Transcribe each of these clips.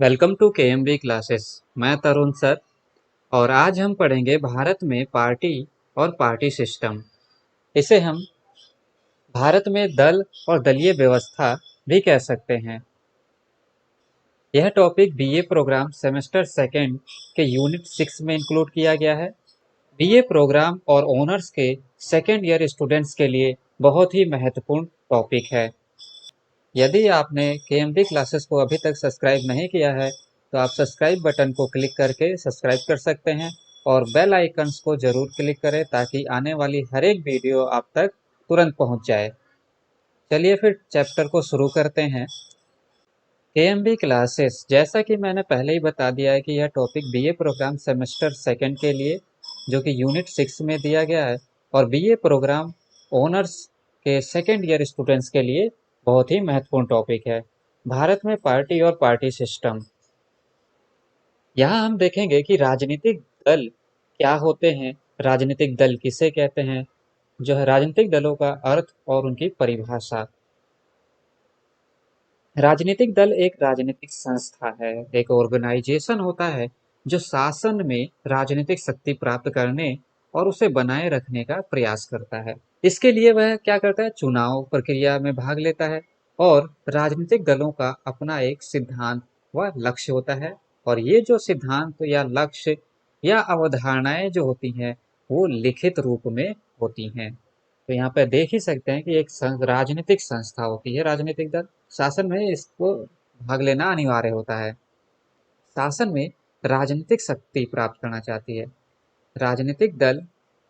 Welcome to KMB classes. मैं तरुण sir और आज हम पढ़ेंगे भारत में पार्टी और पार्टी सिस्टम। इसे हम भारत में दल और दलीय व्यवस्था भी कह सकते हैं। यह topic BA programme semester second के यूनिट 6 में इंक्लूड किया गया है। बीए प्रोग्राम और ऑनर्स के सेकेंड ईयर स्टूडेंट्स के लिए बहुत ही महत्वपूर्ण टॉपिक है। यदि आपने केएमबी क्लासेस को अभी तक सब्सक्राइब नहीं किया है तो आप सब्सक्राइब बटन को क्लिक करके सब्सक्राइब कर सकते हैं और बेल आइकन्स को जरूर क्लिक करें ताकि आने वाली हर एक वीडियो आप तक तुरंत पहुंच जाए। चलिए फिर चैप्टर को शुरू करते हैं। केएमबी क्लासेस, जैसा कि मैंने पहले ही बता दिया है कि यह topic BA programme semester second के लिए जो कि यूनिट 6 में दिया गया है और बीए प्रोग्राम ऑनर्स के सेकेंड ईयर स्टूडेंट्स के लिए बहुत ही महत्वपूर्ण टॉपिक है। भारत में पार्टी और पार्टी सिस्टम। यहाँ हम देखेंगे कि राजनीतिक दल क्या होते हैं, राजनीतिक दल किसे कहते हैं, जो है राजनीतिक दलों का अर्थ और उनकी परिभाषा। राजनीतिक दल एक राजनीतिक संस्था है, एक ऑर्गेनाइजेशन होता है जो शासन में राजनीतिक शक्ति प्राप्त करने और उसे बनाए रखने का प्रयास करता है। इसके लिए वह क्या करता है, चुनाव प्रक्रिया में भाग लेता है और राजनीतिक दलों का अपना एक सिद्धांत व लक्ष्य होता है और ये जो सिद्धांत या लक्ष्य या अवधारणाएं जो होती हैं वो लिखित रूप में होती हैं। तो यहाँ पे देख ही सकते हैं कि एक राजनीतिक संस्था होती है राजनीतिक दल। शासन में इसको भाग लेना अनिवार्य होता है। शासन में राजनीतिक शक्ति प्राप्त करना चाहती है। राजनीतिक दल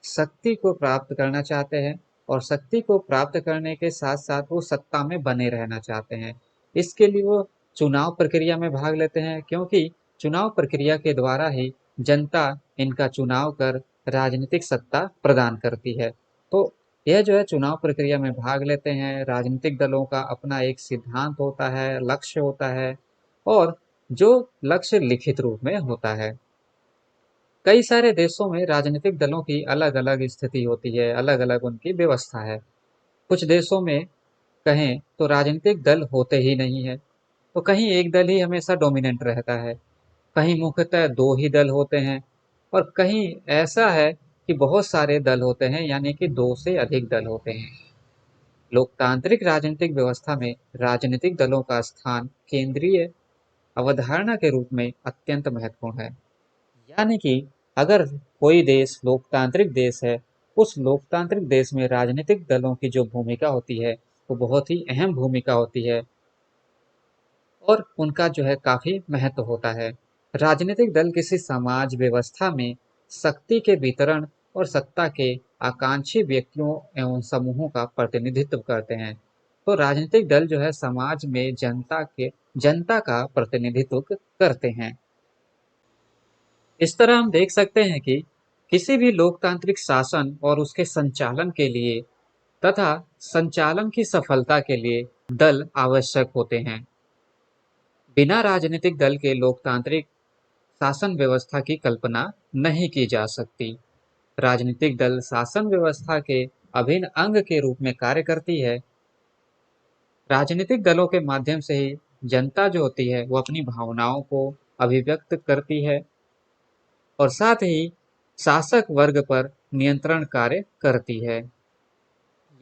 शक्ति को प्राप्त करना चाहते हैं और शक्ति को प्राप्त करने के साथ साथ वो सत्ता में बने रहना चाहते हैं। इसके लिए वो चुनाव प्रक्रिया में भाग लेते हैं क्योंकि चुनाव प्रक्रिया के द्वारा ही जनता इनका चुनाव कर राजनीतिक सत्ता प्रदान करती है। तो यह जो है चुनाव प्रक्रिया में भाग लेते हैं। राजनीतिक दलों का अपना एक सिद्धांत होता है, लक्ष्य होता है और जो लक्ष्य लिखित रूप में होता है। कई सारे देशों में राजनीतिक दलों की अलग अलग स्थिति होती है, अलग अलग उनकी व्यवस्था है। कुछ देशों में कहें तो राजनीतिक दल होते ही नहीं है, तो कहीं एक दल ही हमेशा डोमिनेंट रहता है, कहीं मुख्यतः दो ही दल होते हैं और कहीं ऐसा है कि बहुत सारे दल होते हैं, यानी कि दो से अधिक दल होते हैं। लोकतांत्रिक राजनीतिक व्यवस्था में राजनीतिक दलों का स्थान केंद्रीय अवधारणा के रूप में अत्यंत महत्वपूर्ण है। यानी कि अगर कोई देश लोकतांत्रिक देश है, उस लोकतांत्रिक देश में राजनीतिक दलों की जो भूमिका होती है वो बहुत ही अहम भूमिका होती है और उनका जो है काफी महत्व होता है। राजनीतिक दल किसी समाज व्यवस्था में शक्ति के वितरण और सत्ता के आकांक्षी व्यक्तियों एवं समूहों का प्रतिनिधित्व करते हैं। तो राजनीतिक दल जो है समाज में जनता का प्रतिनिधित्व करते हैं। इस तरह हम देख सकते हैं कि किसी भी लोकतांत्रिक शासन और उसके संचालन के लिए तथा संचालन की सफलता के लिए दल आवश्यक होते हैं। बिना राजनीतिक दल के लोकतांत्रिक शासन व्यवस्था की कल्पना नहीं की जा सकती। राजनीतिक दल शासन व्यवस्था के अभिन्न अंग के रूप में कार्य करती है। राजनीतिक दलों के माध्यम से ही जनता जो होती है वो अपनी भावनाओं को अभिव्यक्त करती है और साथ ही शासक वर्ग पर नियंत्रण कार्य करती है।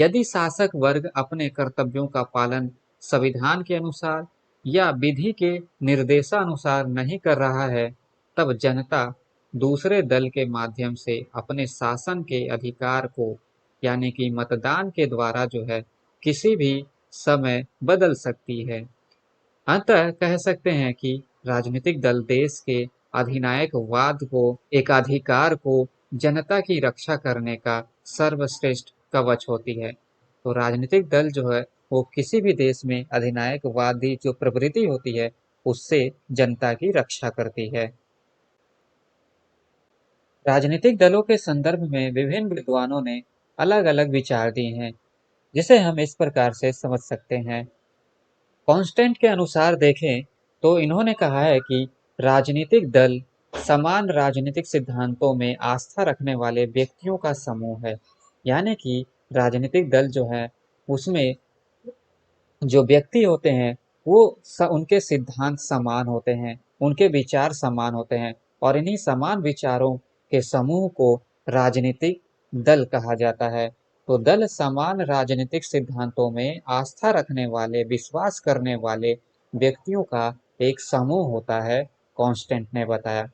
यदि शासक वर्ग अपने कर्तव्यों का पालन संविधान के अनुसार या विधि के निर्देशानुसार नहीं कर रहा है, तब जनता दूसरे दल के माध्यम से अपने शासन के अधिकार को यानी कि मतदान के द्वारा जो है किसी भी समय बदल सकती है। अतः कह सकते हैं कि राजनीतिक दल देश के अधिनायकवाद को एकाधिकार को जनता की रक्षा करने का सर्वश्रेष्ठ कवच होती है। तो राजनीतिक दल जो है वो किसी भी देश में अधिनायकवादी जो प्रवृत्ति होती है उससे जनता की रक्षा करती है। राजनीतिक दलों के संदर्भ में विभिन्न विद्वानों ने अलग अलग विचार दिए हैं, जिसे हम इस प्रकार से समझ सकते हैं। कांस्टेंट के अनुसार देखें तो इन्होंने कहा है कि राजनीतिक दल समान राजनीतिक सिद्धांतों में आस्था रखने वाले व्यक्तियों का समूह है। यानी कि राजनीतिक दल जो है उसमें जो व्यक्ति होते हैं उनके सिद्धांत समान होते हैं, उनके विचार समान होते हैं और इन्हीं समान विचारों के समूह को राजनीतिक दल कहा जाता है। तो दल समान राजनीतिक सिद्धांतों में आस्था रखने वाले, विश्वास करने वाले व्यक्तियों का एक समूह होता है, कॉन्स्टेंट ने बताया।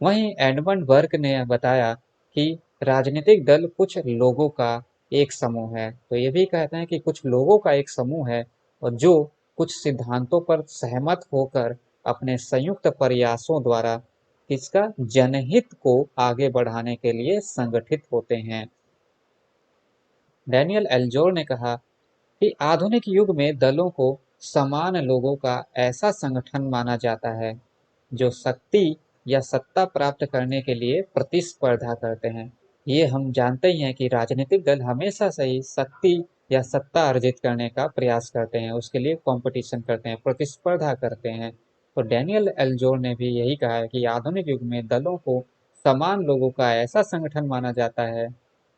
वहीं एडमंड बर्क ने बताया कि राजनीतिक दल कुछ लोगों का एक समूह है। तो ये भी कहते हैं कि कुछ लोगों का एक समूह है और जो कुछ सिद्धांतों पर सहमत होकर अपने संयुक्त प्रयासों द्वारा इसका जनहित को आगे बढ़ाने के लिए संगठित होते हैं। डैनियल एल्जोर ने कहा कि आधुनिक युग में दलों को समान लोगों का ऐसा संगठन माना जाता है जो शक्ति या सत्ता प्राप्त करने के लिए प्रतिस्पर्धा करते हैं। ये हम जानते ही हैं कि राजनीतिक दल हमेशा से ही शक्ति या सत्ता अर्जित करने का प्रयास करते हैं, उसके लिए कंपटीशन करते हैं, प्रतिस्पर्धा करते हैं। तो डैनियल एल्जोर ने भी यही कहा है कि आधुनिक युग में दलों को समान लोगों का ऐसा संगठन माना जाता है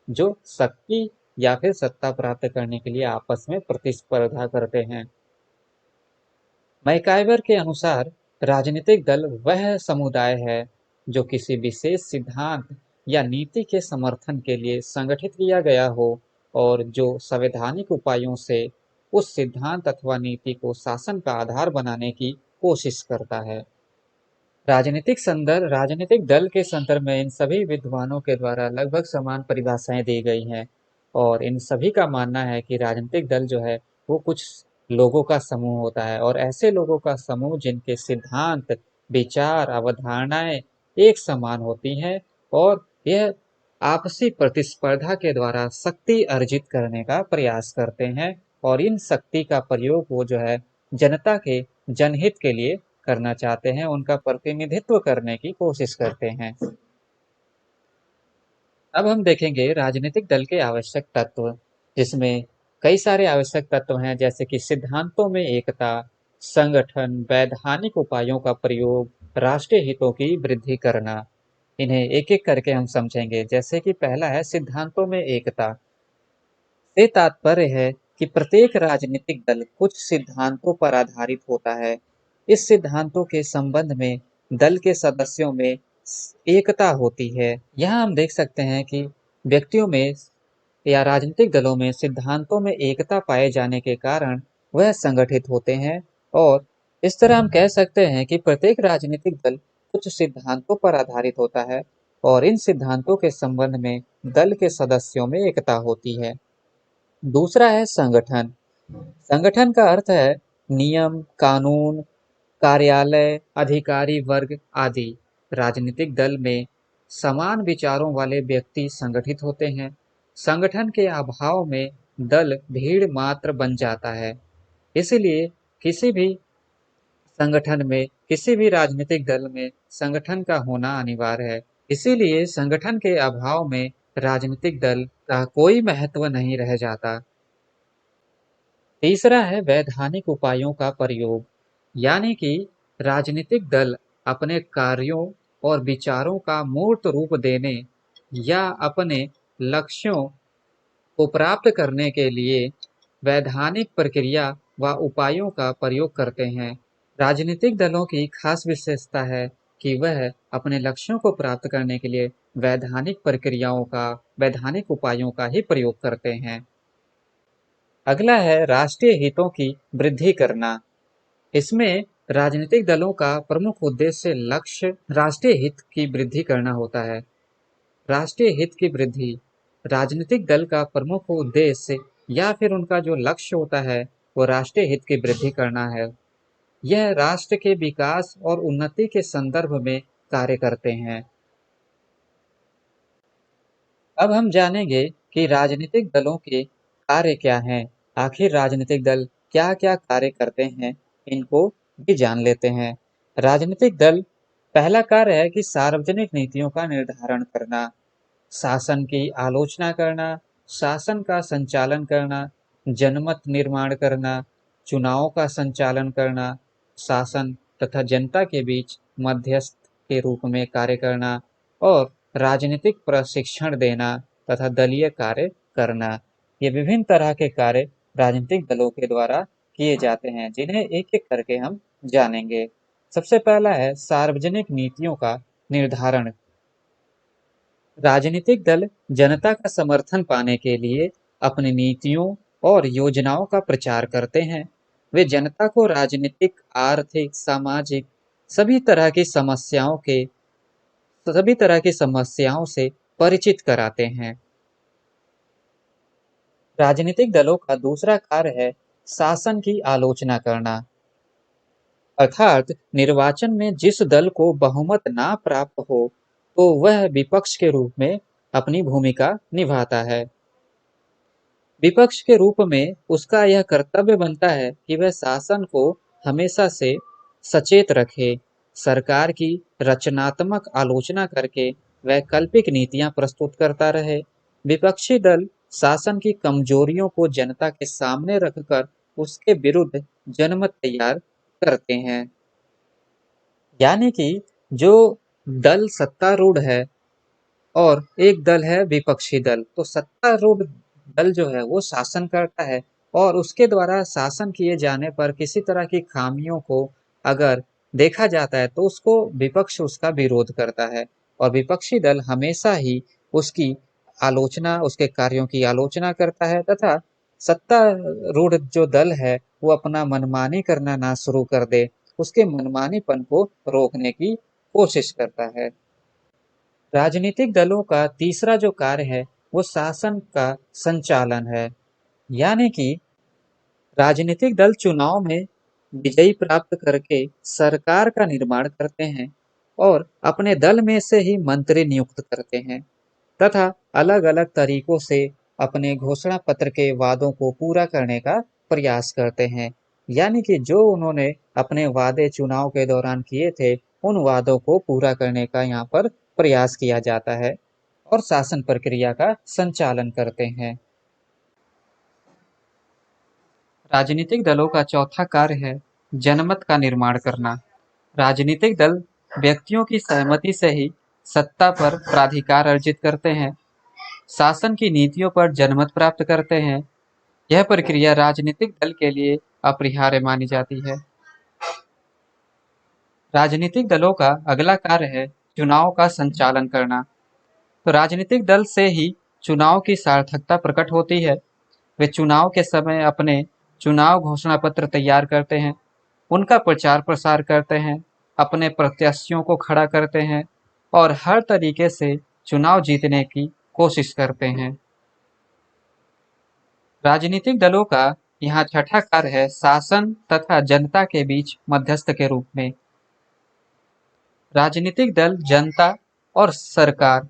जो शक्ति या फिर सत्ता प्राप्त करने के लिए आपस में प्रतिस्पर्धा करते हैं। मैकाइवर के अनुसार राजनीतिक दल वह समुदाय है जो किसी विशेष सिद्धांत या नीति के समर्थन के लिए संगठित किया गया हो और जो संवैधानिक उपायों से उस सिद्धांत अथवा नीति को शासन का आधार बनाने की कोशिश करता है। राजनीतिक दल के संदर्भ में इन सभी विद्वानों के द्वारा लगभग समान परिभाषाएं दी गई हैं और इन सभी का मानना है कि राजनीतिक दल जो है वो कुछ लोगों का समूह होता है और ऐसे लोगों का समूह जिनके सिद्धांत, विचार, अवधारणाएं एक समान होती हैं और यह आपसी प्रतिस्पर्धा के द्वारा शक्ति अर्जित करने का प्रयास करते हैं और इन शक्ति का प्रयोग वो जो है जनता के जनहित के लिए करना चाहते हैं, उनका प्रतिनिधित्व करने की कोशिश करते हैं। अब हम देखेंगे राजनीतिक दल के आवश्यक तत्व, जिसमें कई सारे आवश्यक तत्व हैं जैसे कि सिद्धांतों में एकता, संगठन, वैधानिक उपायों का प्रयोग, राष्ट्रीय हितों की वृद्धि करना। इन्हें एक एक करके हम समझेंगे। जैसे कि पहला है सिद्धांतों में एकता। से तात्पर्य है कि प्रत्येक राजनीतिक दल कुछ सिद्धांतों पर आधारित होता है। इस सिद्धांतों के संबंध में दल के सदस्यों में एकता होती है। यहाँ हम देख सकते हैं कि व्यक्तियों में या राजनीतिक दलों में सिद्धांतों में एकता पाए जाने के कारण वह संगठित होते हैं और इस तरह हम कह सकते हैं कि प्रत्येक राजनीतिक दल कुछ सिद्धांतों पर आधारित होता है और इन सिद्धांतों के संबंध में दल के सदस्यों में एकता होती है। दूसरा है संगठन। संगठन का अर्थ है नियम, कानून, कार्यालय, अधिकारी वर्ग आदि। राजनीतिक दल में समान विचारों वाले व्यक्ति संगठित होते हैं। संगठन के अभाव में दल भीड़ मात्र बन जाता है। इसलिए किसी भी संगठन में, किसी भी राजनीतिक दल में संगठन का होना अनिवार्य है। इसीलिए संगठन के अभाव में राजनीतिक दल का कोई महत्व नहीं रह जाता। तीसरा है वैधानिक उपायों का प्रयोग, यानी कि राजनीतिक दल अपने कार्यों और विचारों का मूर्त रूप देने या अपने लक्ष्यों को प्राप्त करने के लिए वैधानिक प्रक्रिया व उपायों का प्रयोग करते हैं। राजनीतिक दलों की खास विशेषता है कि वह अपने लक्ष्यों को प्राप्त करने के लिए वैधानिक प्रक्रियाओं का, वैधानिक उपायों का ही प्रयोग करते हैं। अगला है राष्ट्रीय हितों की वृद्धि करना। इसमें राजनीतिक दलों का प्रमुख उद्देश्य लक्ष्य राष्ट्रीय हित की वृद्धि करना होता है। राष्ट्रीय हित की वृद्धि राजनीतिक दल का प्रमुख उद्देश्य या फिर उनका जो लक्ष्य होता है वो राष्ट्रीय हित की वृद्धि करना है। यह राष्ट्र के विकास और उन्नति के संदर्भ में कार्य करते हैं। अब हम जानेंगे कि राजनीतिक दलों के कार्य क्या हैं। आखिर राजनीतिक दल क्या क्या कार्य करते हैं, इनको भी जान लेते हैं। राजनीतिक दल पहला कार्य है कि सार्वजनिक नीतियों का निर्धारण करना, शासन की आलोचना करना, शासन का संचालन करना, जनमत निर्माण करना, चुनावों का संचालन करना, शासन तथा जनता के बीच मध्यस्थ के रूप में कार्य करना और राजनीतिक प्रशिक्षण देना तथा दलीय कार्य करना। ये विभिन्न तरह के कार्य राजनीतिक दलों के द्वारा किए जाते हैं, जिन्हें एक-एक करके हम जानेंगे। सबसे पहला है सार्वजनिक नीतियों का निर्धारण। राजनीतिक दल जनता का समर्थन पाने के लिए अपनी नीतियों और योजनाओं का प्रचार करते हैं। वे जनता को राजनीतिक, आर्थिक, सामाजिक सभी तरह की समस्याओं के सभी तरह की समस्याओं से परिचित कराते हैं। राजनीतिक दलों का दूसरा कार्य है शासन की आलोचना करना, अर्थात निर्वाचन में जिस दल को बहुमत ना प्राप्त हो, तो वह विपक्ष के रूप में अपनी भूमिका निभाता है। विपक्ष के रूप में उसका यह कर्तव्य बनता है कि वह शासन को हमेशा से सचेत रखे, सरकार की रचनात्मक आलोचना करके वैकल्पिक नीतियां प्रस्तुत करता रहे। विपक्षी दल शासन की कमजोरियों को जनता के सामने रखकर उसके विरुद्ध जनमत तैयार करते हैं। यानी कि जो दल सत्तारूढ़ है और एक दल है विपक्षी दल, तो सत्तारूढ़ दल जो है वो शासन करता है और उसके द्वारा शासन किए जाने पर किसी तरह की खामियों को अगर देखा जाता है तो उसको विपक्ष उसका विरोध करता है और विपक्षी दल हमेशा ही उसकी आलोचना, उसके कार्यों की आलोचना करता है तथा सत्तारूढ़ जो दल है वो अपना मनमानी करना ना शुरू कर दे, उसके मनमानीपन को रोकने की कोशिश करता है। राजनीतिक दलों का तीसरा जो कार्य है वो शासन का संचालन है। यानी कि राजनीतिक दल चुनाव में विजयी प्राप्त करके सरकार का निर्माण करते हैं और अपने दल में से ही मंत्री नियुक्त करते हैं तथा अलग-अलग तरीकों से अपने घोषणा पत्र के वादों को पूरा करने का प्रयास करते हैं। यानी कि जो उन्होंने अपने वादे चुनाव के दौरान किए थे, उन वादों को पूरा करने का यहाँ पर प्रयास किया जाता है और शासन प्रक्रिया का संचालन करते हैं। राजनीतिक दलों का चौथा कार्य है जनमत का निर्माण करना। राजनीतिक दल व्यक्तियों की सहमति से ही सत्ता पर प्राधिकार अर्जित करते हैं, शासन की नीतियों पर जनमत प्राप्त करते हैं। यह प्रक्रिया राजनीतिक दल के लिए अपरिहार्य मानी जाती है। राजनीतिक दलों का अगला कार्य है चुनाव का संचालन करना। तो राजनीतिक दल से ही चुनाव की सार्थकता प्रकट होती है। वे चुनाव के समय अपने चुनाव घोषणा पत्र तैयार करते हैं, उनका प्रचार प्रसार करते हैं, अपने प्रत्याशियों को खड़ा करते हैं और हर तरीके से चुनाव जीतने की कोशिश करते हैं। राजनीतिक दलों का यहाँ छठा कार्य है शासन तथा जनता के बीच मध्यस्थ के रूप में। राजनीतिक दल जनता और सरकार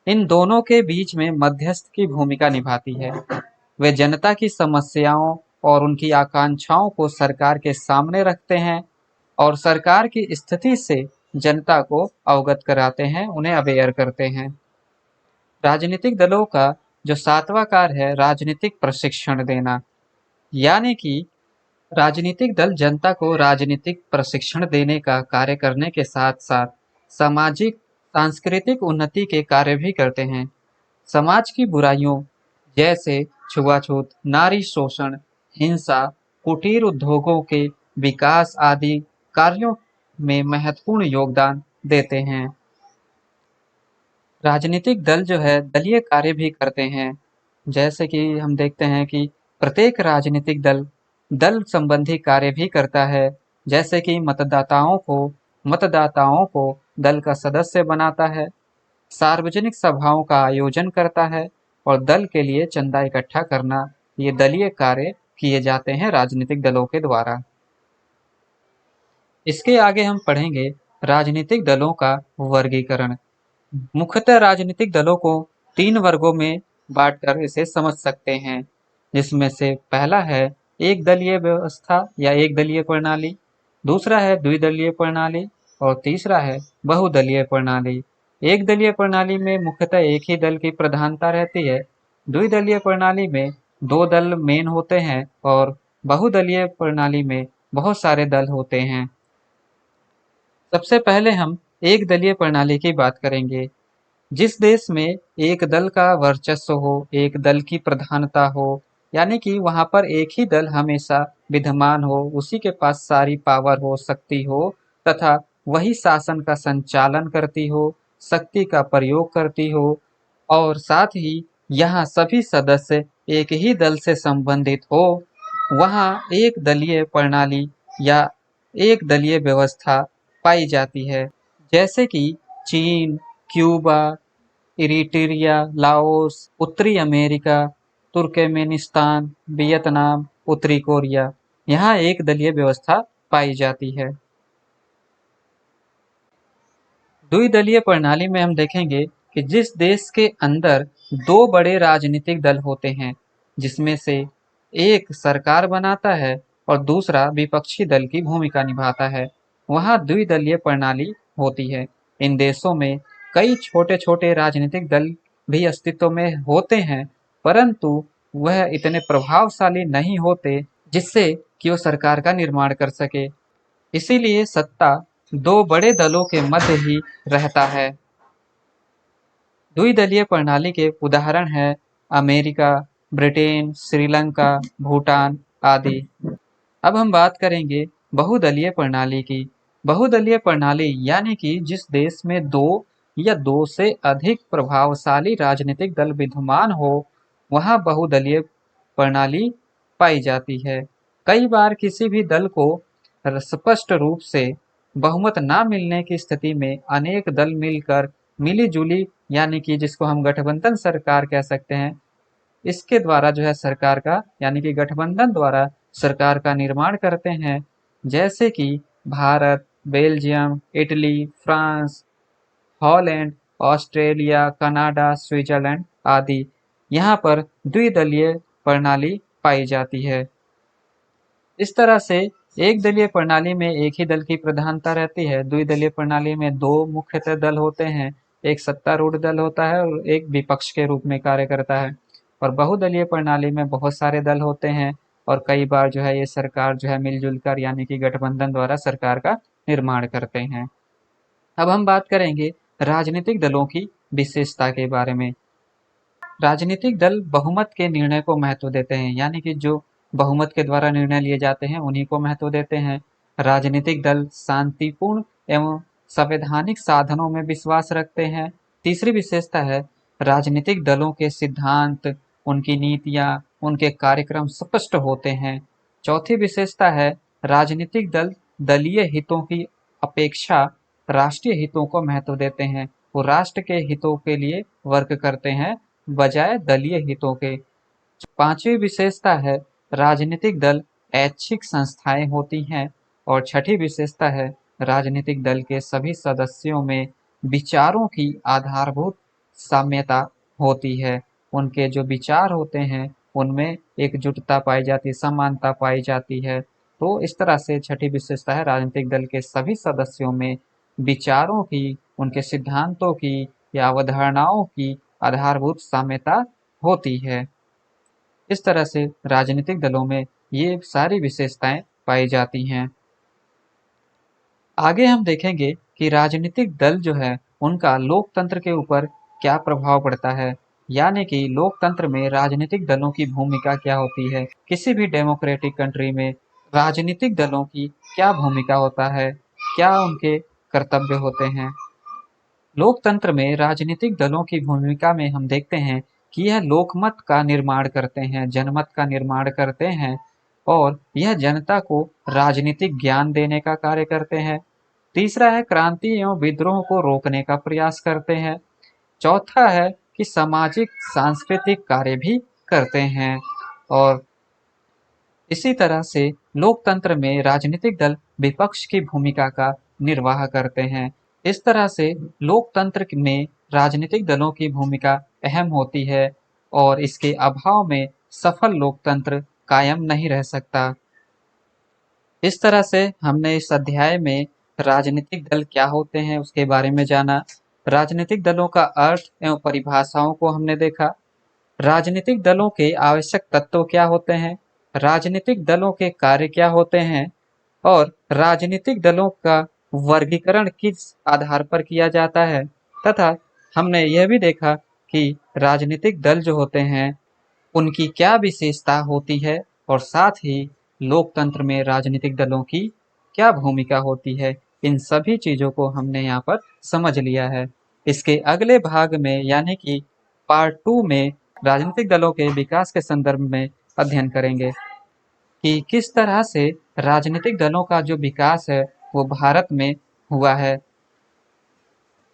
इन दोनों के बीच में मध्यस्थ की भूमिका निभाती है। वे जनता की समस्याओं और उनकी आकांक्षाओं को सरकार के सामने रखते हैं और सरकार की स्थिति से जनता को अवगत कराते हैं, उन्हें अवेयर करते हैं। राजनीतिक दलों का जो सातवां कार्य है राजनीतिक प्रशिक्षण देना। यानी कि राजनीतिक दल जनता को राजनीतिक प्रशिक्षण देने का कार्य करने के साथ साथ सामाजिक सांस्कृतिक उन्नति के कार्य भी करते हैं। समाज की बुराइयों जैसे छुआछूत, नारी शोषण, हिंसा, कुटीर उद्योगों के विकास आदि कार्यों में महत्वपूर्ण योगदान देते हैं। राजनीतिक दल जो है दलीय कार्य भी करते हैं। जैसे कि हम देखते हैं कि प्रत्येक राजनीतिक दल दल संबंधी कार्य भी करता है। जैसे कि मतदाताओं को दल का सदस्य बनाता है, सार्वजनिक सभाओं का आयोजन करता है और दल के लिए चंदा इकट्ठा करना, ये दलीय कार्य किए जाते हैं राजनीतिक दलों के द्वारा। इसके आगे हम पढ़ेंगे राजनीतिक दलों का वर्गीकरण। मुख्यतः राजनीतिक दलों को तीन वर्गों में बांटकर इसे समझ सकते हैं, जिसमें से पहला है एक दलीय व्यवस्था या एक दलीय प्रणाली, दूसरा है द्विदलीय प्रणाली और तीसरा है बहुदलीय प्रणाली। एक दलीय प्रणाली में मुख्यतः एक ही दल की प्रधानता रहती है। द्विदलीय प्रणाली में दो दल मेन होते हैं और बहुदलीय प्रणाली में बहुत सारे दल होते हैं। सबसे पहले हम एक दलीय प्रणाली की बात करेंगे। जिस देश में एक दल का वर्चस्व हो, एक दल की प्रधानता हो, यानी कि वहाँ पर एक ही दल हमेशा विद्यमान हो, उसी के पास सारी पावर हो, शक्ति हो तथा वही शासन का संचालन करती हो, शक्ति का प्रयोग करती हो और साथ ही यहाँ सभी सदस्य एक ही दल से संबंधित हो। वहाँ एक दलीय प्रणाली या एक दलीय व्यवस्था पाई जाती है। जैसे कि चीन, क्यूबा, इरिट्रिया, लाओस, उत्तरी अमेरिका, तुर्कमेनिस्तान, वियतनाम, उत्तरी कोरिया, यहाँ एक दलीय व्यवस्था पाई जाती है। द्विदलीय प्रणाली में हम देखेंगे कि जिस देश के अंदर दो बड़े राजनीतिक दल होते हैं, जिसमें से एक सरकार बनाता है और दूसरा विपक्षी दल की भूमिका निभाता है, वहाँ द्विदलीय प्रणाली होती है। इन देशों में कई छोटे छोटे राजनीतिक दल भी अस्तित्व में होते हैं, परंतु वह इतने प्रभावशाली नहीं होते जिससे कि वो सरकार का निर्माण कर सके। इसीलिए सत्ता दो बड़े दलों के मध्य ही रहता है। द्विदलीय प्रणाली के उदाहरण हैं अमेरिका, ब्रिटेन, श्रीलंका, भूटान आदि। अब हम बात करेंगे बहुदलीय प्रणाली की। बहुदलीय प्रणाली यानी कि जिस देश में दो या दो से अधिक प्रभावशाली राजनीतिक दल विद्यमान हो, वहाँ बहुदलीय प्रणाली पाई जाती है। कई बार किसी भी दल को स्पष्ट रूप से बहुमत ना मिलने की स्थिति में अनेक दल मिलकर मिली-जुली यानी कि जिसको हम गठबंधन सरकार कह सकते हैं, इसके द्वारा जो है सरकार का यानी कि गठबंधन द्वारा सरकार का निर्माण करते हैं। जैसे कि Bharat, Belgium, Italy, France, Holland, Australia, Canada, Switzerland आदि। यहाँ पर द्विदलीय प्रणाली पाई जाती है। इस तरह से एक दलीय प्रणाली में एक ही दल की प्रधानता रहती है। द्विदलीय प्रणाली में दो मुख्यतः दल होते हैं, एक सत्तारूढ़ दल होता है और एक विपक्ष के रूप में कार्य करता है। और बहुदलीय प्रणाली में बहुत सारे दल होते हैं और कई बार जो है ये सरकार जो है मिलजुल कर यानी कि गठबंधन द्वारा सरकार का निर्माण करते हैं। अब हम बात करेंगे राजनीतिक दलों की विशेषता के बारे में। राजनीतिक दल बहुमत के निर्णय को महत्व देते हैं, यानी कि जो बहुमत के द्वारा निर्णय लिए जाते हैं उन्हीं को महत्व देते हैं। राजनीतिक दल शांतिपूर्ण एवं संवैधानिक साधनों में विश्वास रखते हैं। तीसरी विशेषता है राजनीतिक दलों के सिद्धांत, उनकी नीतियां, उनके कार्यक्रम स्पष्ट होते हैं। चौथी विशेषता है राजनीतिक दल दलीय हितों की अपेक्षा राष्ट्रीय हितों को महत्व देते हैं। वो राष्ट्र के हितों के लिए वर्क करते हैं बजाय दलीय हितों के। पांचवी विशेषता है राजनीतिक दल ऐच्छिक संस्थाएं होती हैं और छठी विशेषता है राजनीतिक दल के सभी सदस्यों में विचारों की आधारभूत साम्यता होती है। उनके जो विचार होते हैं उनमें एकजुटता पाई जाती है, समानता पाई जाती है। तो इस तरह से छठी विशेषता है राजनीतिक दल के सभी सदस्यों में विचारों की, उनके सिद्धांतों की या अवधारणाओं की आधारभूत साम्यता होती है। इस तरह से राजनीतिक दलों में ये सारी विशेषताएं पाई जाती हैं। आगे हम देखेंगे कि राजनीतिक दल जो है उनका लोकतंत्र के ऊपर क्या प्रभाव पड़ता है, यानी कि लोकतंत्र में राजनीतिक दलों की भूमिका क्या होती है। किसी भी डेमोक्रेटिक कंट्री में राजनीतिक दलों की क्या भूमिका होता है, क्या उनके कर्तव्य होते हैं। लोकतंत्र में राजनीतिक दलों की भूमिका में हम देखते हैं कि यह लोकमत का निर्माण करते हैं, जनमत का निर्माण करते हैं और यह जनता को राजनीतिक ज्ञान देने का कार्य करते हैं। तीसरा है क्रांति एवं विद्रोह को रोकने का प्रयास करते हैं। चौथा है कि सामाजिक सांस्कृतिक कार्य भी करते हैं। और इसी तरह से लोकतंत्र में राजनीतिक दल विपक्ष की भूमिका का निर्वाह करते हैं। इस तरह से लोकतंत्र में राजनीतिक दलों की भूमिका अहम होती है और इसके अभाव में सफल लोकतंत्र कायम नहीं रह सकता। इस तरह से हमने इस अध्याय में राजनीतिक दल क्या होते हैं उसके बारे में जाना। राजनीतिक दलों का अर्थ एवं परिभाषाओं को हमने देखा। राजनीतिक दलों के आवश्यक तत्व क्या होते हैं, राजनीतिक दलों के कार्य क्या होते हैं और राजनीतिक दलों का वर्गीकरण किस आधार पर किया जाता है, तथा हमने यह भी देखा कि राजनीतिक दल जो होते हैं उनकी क्या विशेषता होती है और साथ ही लोकतंत्र में राजनीतिक दलों की क्या भूमिका होती है, इन सभी चीजों को हमने यहाँ पर समझ लिया है। इसके अगले भाग में यानी कि पार्ट 2 में राजनीतिक दलों के विकास के संदर्भ में अध्ययन करेंगे कि किस तरह से राजनीतिक दलों का जो विकास है वो भारत में हुआ है